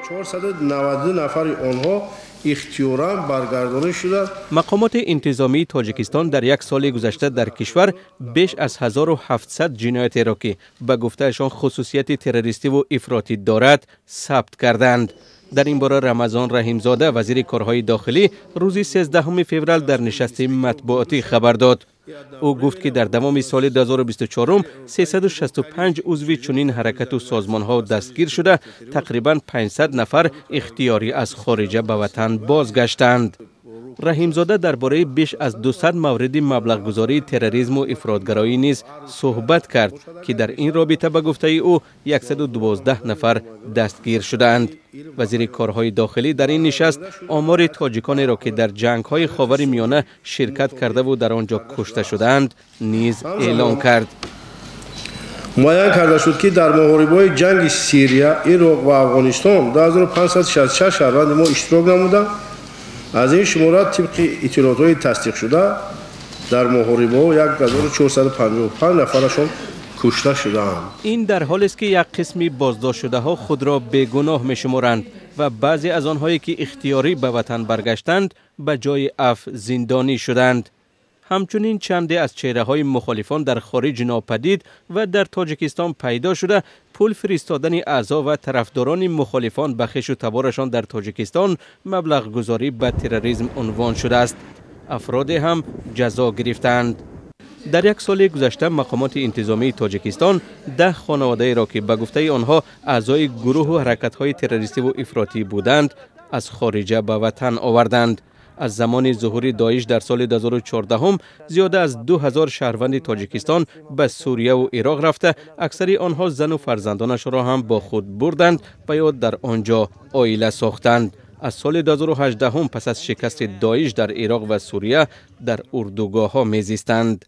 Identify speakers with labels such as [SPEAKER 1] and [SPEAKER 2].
[SPEAKER 1] 492 نفر آنها اختیاراً برگردانده شدند.
[SPEAKER 2] مقامات انتظامی تاجیکستان در یک سال گذشته در کشور بیش از 1700 جنایت را که به گفتهشان خصوصیت تروریستی و افراطی دارد ثبت کردند. در این باره رمضان رحیمزاده وزیر کارهای داخلی روز 13 فوریه در نشست مطبوعاتی خبر داد. او گفت که در تمام سال 2024 365 عضو چنین حرکت و سازمان ها دستگیر شده، تقریبا 500 نفر اختیاری از خارجه به وطن بازگشتند. رحیمزاده درباره بیش از 200 مورد مبلغ گذاری تروریسم و افراطگرایی نیز صحبت کرد که در این رابطه به گفته او 112 نفر دستگیر شدند. وزیر کارهای داخلی در این نشست آمار تاجیکانی را که در جنگ‌های خاورمیانه شرکت کرده و در آنجا کشته شدند نیز اعلام کرد.
[SPEAKER 1] معین کرده شد که در محاربه‌های جنگ سوریه، عراق و افغانستان 2566 شهروند ما اشتراک نمودند. از این شمارات طبق اطلاعات‌های تصدیق شده در محاربه‌ها 1455 نفرشان کشته شدند.
[SPEAKER 2] این در حالی است که یک قسمی بازداشت شده ها خود را بیگناه می‌شمارند و بعضی از آنهایی که اختیاری به وطن برگشتند به جای عفو زندانی شدند. همچنین چندی از چهره‌های مخالفان در خارج ناپدید و در تاجیکستان پیدا شده، پول فرستادن اعضا و طرفداران مخالفان به خویش و تبارشان در تاجیکستان مبلغ گذاری به تروریسم عنوان شده است. افراد هم جزا گرفتند. در یک سال گذشته مقامات انتظامی تاجیکستان 10 خانواده را که به گفته آنها اعضای گروه و حرکت‌های تروریستی و افراطی بودند از خارجه به وطن آوردند. از زمان ظهور داعش در سال 2014 زیاده از 2000 شهروند تاجیکستان به سوریه و عراق رفته، اکثر آنها زن و فرزندانش را هم با خود بردند و یا در آنجا عائله ساختند. از سال 2018 پس از شکست داعش در عراق و سوریه در اردوگاه ها میزیستند.